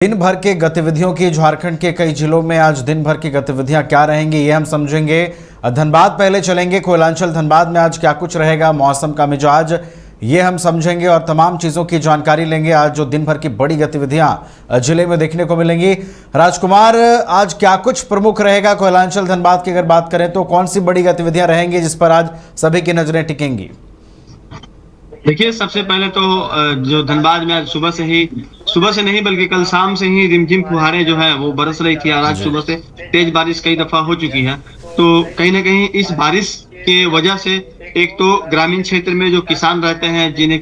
दिन भर के गतिविधियों की झारखंड के कई जिलों में आज दिन भर की गतिविधियां क्या रहेंगी ये हम समझेंगे। धनबाद पहले चलेंगे। कोयलांचल धनबाद में आज क्या कुछ रहेगा, मौसम का मिजाज ये हम समझेंगे और तमाम चीजों की जानकारी लेंगे। आज जो दिन भर की बड़ी गतिविधियां जिले में देखने को मिलेंगी। राजकुमार, आज क्या कुछ प्रमुख रहेगा कोयलांचल धनबाद की अगर बात करें तो कौन सी बड़ी गतिविधियां रहेंगी जिस पर आज सभी की नजरें टिकेंगी? देखिए, सबसे पहले तो जो धनबाद में आज सुबह से नहीं बल्कि कल शाम से ही रिमझिम फुहारें जो है वो बरस रही थी और आज सुबह से तेज बारिश कई दफा हो चुकी है। तो कहीं ना कहीं इस बारिश के वजह से एक तो ग्रामीण क्षेत्र में जो किसान रहते हैं, जिन्हें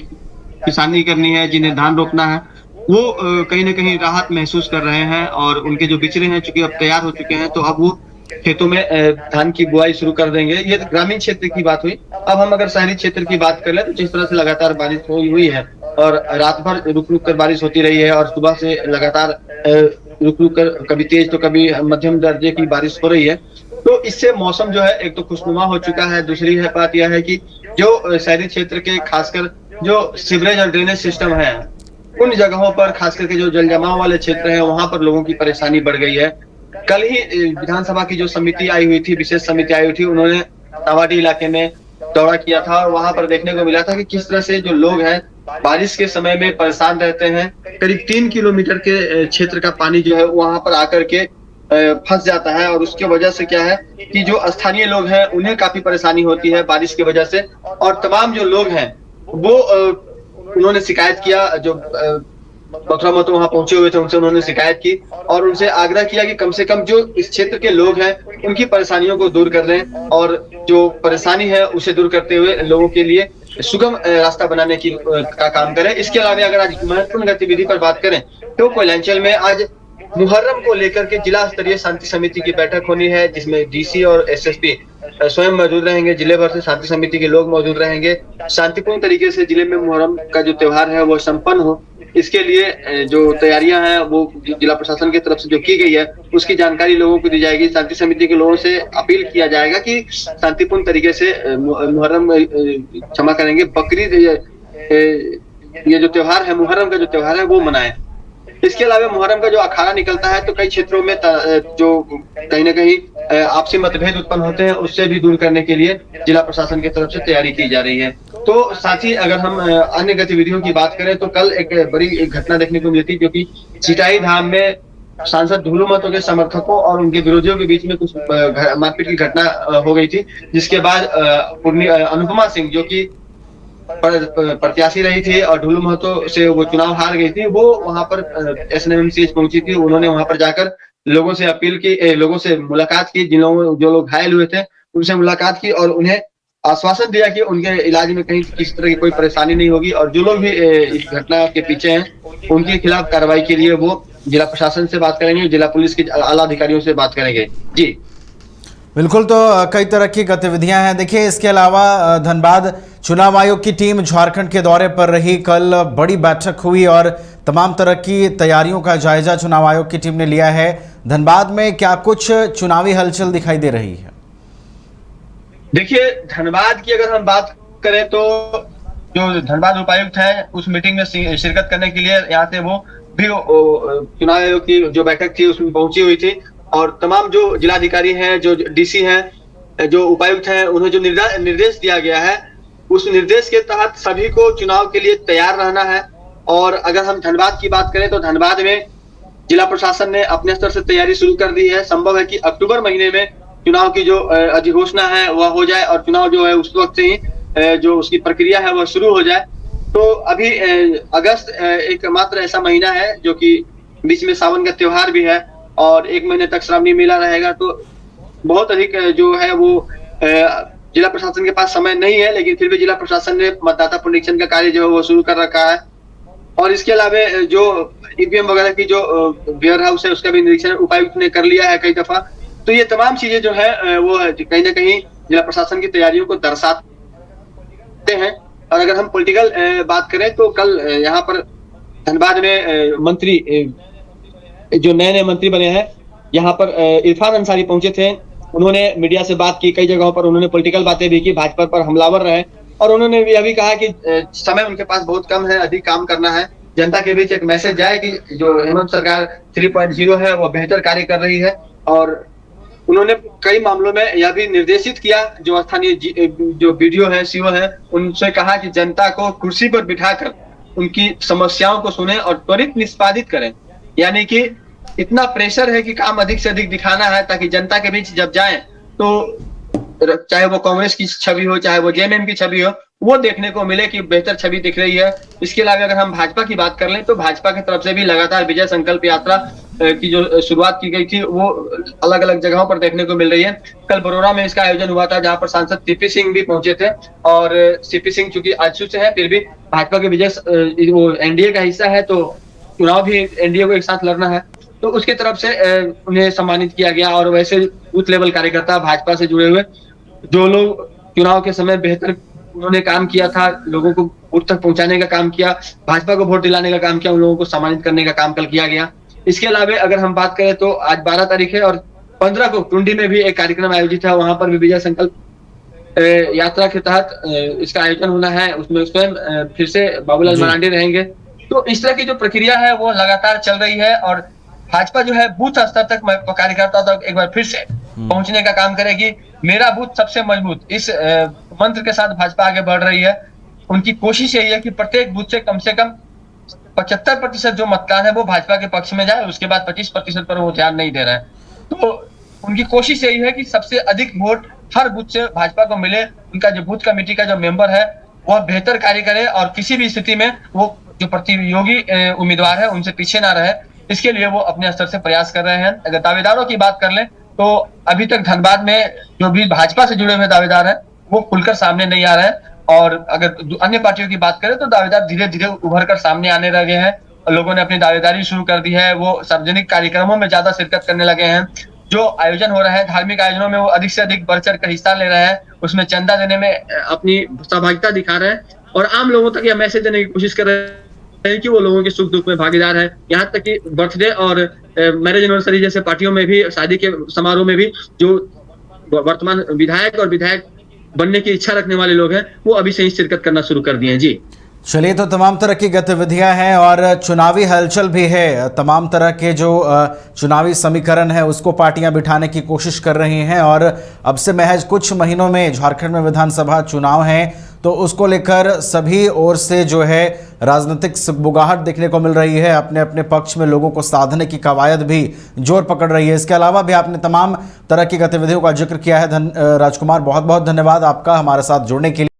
किसानी करनी है, जिन्हें धान रोपना है, वो कहीं ना कहीं राहत महसूस कर रहे हैं और उनके जो बिचड़े हैं चूंकि अब तैयार हो चुके हैं तो अब वो खेतों में धान की बुआई शुरू कर देंगे। ये ग्रामीण क्षेत्र की बात हुई। अब हम अगर शहरी क्षेत्र की बात कर ले तो जिस तरह से लगातार बारिश हुई है और रात भर रुक रुक कर बारिश होती रही है और सुबह से लगातार रुक रुक कर कभी तेज तो कभी मध्यम दर्जे की बारिश हो रही है, तो इससे मौसम जो है एक तो खुशनुमा हो चुका है। दूसरी है बात यह है कि जो शहरी क्षेत्र के खासकर जो सीवरेज और ड्रेनेज सिस्टम है उन जगहों पर, खास करके जो जल जमाव वाले क्षेत्र है वहां पर लोगों की परेशानी बढ़ गई है। कल ही विधानसभा की जो समिति आई हुई थी, विशेष समिति आई हुई थी, उन्होंने नावाडीह इलाके में दौरा किया था और वहां पर देखने को मिला था कि किस तरह से जो लोग हैं बारिश के समय में परेशान रहते हैं। करीब 3 किलोमीटर के क्षेत्र का पानी जो है वहां पर आकर के फंस जाता है और उसके वजह से क्या है कि जो स्थानीय लोग हैं उन्हें काफी परेशानी होती है बारिश की वजह से। और तमाम जो लोग हैं वो उन्होंने शिकायत किया, जो मथुरा महतो वहां पहुंचे हुए थे उनसे उन्होंने शिकायत की और उनसे आग्रह किया कि कम से कम जो इस क्षेत्र के लोग हैं उनकी परेशानियों को दूर कर दें और जो परेशानी है उसे दूर करते हुए लोगों के लिए सुगम रास्ता बनाने की का काम करें। इसके अलावा अगर आज महत्वपूर्ण गतिविधि पर बात करें तो कोयलांचल में आज मुहर्रम को लेकर के जिला स्तरीय शांति समिति की बैठक होनी है, जिसमें डीसी और एसएसपी स्वयं मौजूद रहेंगे। जिले भर से शांति समिति के लोग मौजूद रहेंगे। शांतिपूर्ण तरीके से जिले में मुहर्रम का जो त्योहार है वो संपन्न हो, इसके लिए जो तैयारियां हैं वो जिला प्रशासन की तरफ से जो की गई है उसकी जानकारी लोगों को दी जाएगी। शांति समिति के लोगों से अपील किया जाएगा कि शांतिपूर्ण तरीके से मुहर्रम, क्षमा करेंगे, बकरीद, ये जो त्योहार है, मुहर्रम का जो त्योहार है वो मनाएं। इसके अलावा मुहर्रम का जो अखाड़ा निकलता है तो कई क्षेत्रों में जो कहीं ना कहीं आपसी मतभेद उत्पन्न होते हैं उससे भी दूर करने के लिए जिला प्रशासन की तरफ से तैयारी की जा रही है। तो साथ ही अगर हम अन्य गतिविधियों की बात करें तो कल एक बड़ी घटना देखने को मिली थी, जो कि चिटाई धाम में सांसद ढुलू महतो के समर्थकों और उनके विरोधियों के बीच में कुछ मारपीट की घटना हो गई थी, जिसके बाद अनुपमा सिंह जो कि प्रत्याशी रही थी और ढुलू महतो से वो चुनाव हार गई थी, वो वहां पर एसएनएमसीएच पहुंची थी। उन्होंने वहां पर जाकर लोगों से अपील की, लोगों से मुलाकात की, जो लोग घायल हुए थे उनसे मुलाकात की और उन्हें आश्वासन दिया कि उनके इलाज में कहीं किसी तरह की कोई परेशानी नहीं होगी और जो लोग भी इस घटना के पीछे हैं उनके खिलाफ कार्रवाई के लिए वो जिला प्रशासन से बात करेंगे, जिला पुलिस के आला अधिकारियों से बात करेंगे। जी बिल्कुल, तो कई तरह की गतिविधियां हैं। देखिए, इसके अलावा धनबाद चुनाव आयोग की टीम झारखंड के दौरे पर रही। कल बड़ी बैठक हुई और तमाम तरह की तैयारियों का जायजा चुनाव आयोग की टीम ने लिया है। धनबाद में क्या कुछ चुनावी हलचल दिखाई दे रही है? देखिए, धनबाद की अगर हम बात करें तो जो धनबाद उपायुक्त है उस मीटिंग में शिरकत करने के लिए यहाँ से वो भी चुनाव आयोग की जो बैठक थी उसमें पहुंची हुई थी और तमाम जो जिलाधिकारी हैं, जो डीसी हैं, जो उपायुक्त हैं, उन्हें जो निर्देश दिया गया है उस निर्देश के तहत सभी को चुनाव के लिए तैयार रहना है। और अगर हम धनबाद की बात करें तो धनबाद में जिला प्रशासन ने अपने स्तर से तैयारी शुरू कर दी है। संभव है कि अक्टूबर महीने में चुनाव की जो अधिघोषणा है वह हो जाए और चुनाव जो है उस वक्त से ही जो उसकी प्रक्रिया है वह शुरू हो जाए। तो अभी अगस्त एकमात्र ऐसा महीना है जो कि बीच में सावन का त्योहार भी है और 1 महीने तक श्रावणी मेला रहेगा, तो बहुत अधिक जो है वो जिला प्रशासन के पास समय नहीं है, लेकिन फिर भी जिला प्रशासन ने मतदाता पुनरीक्षण का कार्य जो है वो शुरू कर रखा है। और इसके अलावा जो ईवीएम वगैरह की जो वेयर हाउस है उसका भी निरीक्षण उपायुक्त ने कर लिया है कई दफा। तो ये तमाम चीजें जो है वो कहीं ना कहीं जिला प्रशासन की तैयारियों को दर्शाते हैं। और अगर हम पॉलिटिकल बात करें तो कल यहाँ पर धनबाद में मंत्री, जो नए मंत्री बने हैं, यहाँ पर इरफान अंसारी पहुंचे थे। उन्होंने मीडिया से बात की, कई जगहों पर उन्होंने पॉलिटिकल बातें भी की, भाजपा पर हमलावर रहे और उन्होंने यह भी कहा कि समय उनके पास बहुत कम है, अधिक काम करना है जनता के बीच एक मैसेज जाए कि जो हेमंत सरकार 3.0 है वो बेहतर कार्य कर रही है। और उन्होंने कई मामलों में यह भी निर्देशित किया, जो स्थानीय जो बीडीओ है, सीओ है, उनसे कहा कि जनता को कुर्सी पर बिठाकर उनकी समस्याओं को सुने और त्वरित निष्पादित करें। यानी कि इतना प्रेशर है कि काम अधिक से अधिक दिखाना है, ताकि जनता के बीच जब जाएं तो चाहे वो कांग्रेस की छवि हो, चाहे वो जेएमएम की छवि हो, वो देखने को मिले कि बेहतर छवि दिख रही है। इसके अलावा अगर हम भाजपा की बात कर लें तो भाजपा की तरफ से भी लगातार विजय संकल्प यात्रा की जो शुरुआत की गई थी वो अलग अलग जगहों पर देखने को मिल रही है। कल बरोड़ा में इसका आयोजन हुआ था, जहां पर सांसद सीपी सिंह भी पहुंचे थे। और सीपी सिंह चूंकि आजसू से है, फिर भी भाजपा के विजय वो एनडीए का हिस्सा है, तो चुनाव भी एनडीए को एक साथ लड़ना है, तो उसके तरफ से उन्हें सम्मानित किया गया। और वैसे बूथ लेवल कार्यकर्ता भाजपा से जुड़े हुए जो लोग चुनाव के समय बेहतर उन्होंने काम किया था, लोगों को वोट तक पहुंचाने का काम किया, भाजपा को वोट दिलाने का काम किया, उन लोगों को सम्मानित करने का काम कल किया गया। इसके अलावा अगर हम बात करें तो आज 12 तारीख है और 15 को टुंडी में भी एक कार्यक्रम आयोजित है। वहां पर भी विजय संकल्प यात्रा के तहत इसका आयोजन होना है। उसमें स्वयं फिर से बाबूलाल मरांडी रहेंगे। तो इस तरह की जो प्रक्रिया है वो लगातार चल रही है और भाजपा जो है बूथ स्तर तक कार्यकर्ता तक एक बार फिर से पहुंचने का काम करेगी। मेरा बूथ सबसे मजबूत, इस मंत्र के साथ भाजपा आगे बढ़ रही है। उनकी कोशिश यही है कि प्रत्येक बूथ से कम 75% जो मतदान है वो भाजपा के पक्ष में जाए, उसके बाद 25% पर वो ध्यान नहीं दे रहे हैं। तो उनकी कोशिश यही है कि सबसे अधिक वोट हर बूथ से भाजपा को मिले। उनका जो बूथ कमेटी का जो मेंबर है वह बेहतर कार्य करे और किसी भी स्थिति में वो जो प्रतियोगी उम्मीदवार है उनसे पीछे ना रहे, इसके लिए वो अपने स्तर से प्रयास कर रहे हैं। अगर दावेदारों की बात कर लें तो अभी तक धनबाद में जो भी भाजपा से जुड़े हुए दावेदार हैं वो खुलकर सामने नहीं आ रहे हैं। और अगर अन्य पार्टियों की बात करें तो दावेदार धीरे धीरे उभर कर सामने आने लगे हैं और लोगों ने अपनी दावेदारी शुरू कर दी है। वो सार्वजनिक कार्यक्रमों में ज्यादा शिरकत करने लगे हैं। जो आयोजन हो रहे हैं धार्मिक आयोजनों में वो अधिक से अधिक बढ़ चढ़ कर हिस्सा ले रहे हैं, उसमें चंदा देने में अपनी सहभागिता दिखा रहे हैं और आम लोगों तक यह मैसेज देने की कोशिश कर रहे हैं कि वो लोगों के सुख दुख में भागीदार है। यहाँ तक कि बर्थडे और मैरिज एनिवर्सरी जैसे पार्टियों में भी, शादी के समारोह में भी जो वर्तमान विधायक और विधायक बनने की इच्छा रखने वाले लोग हैं वो अभी से ही शिरकत करना शुरू कर दिए हैं। जी चलिए, तो तमाम तरह की गतिविधियां हैं और चुनावी हलचल भी है। तमाम तरह के जो चुनावी समीकरण है उसको पार्टियां बिठाने की कोशिश कर रही हैं और अब से महज कुछ महीनों में झारखंड में विधानसभा चुनाव हैं, तो उसको लेकर सभी ओर से जो है राजनीतिक सुगबुगाहट देखने को मिल रही है। अपने अपने पक्ष में लोगों को साधने की कवायद भी जोर पकड़ रही है। इसके अलावा भी आपने तमाम तरह की गतिविधियों का जिक्र किया है। राजकुमार, बहुत बहुत धन्यवाद आपका हमारे साथ जुड़ने के लिए।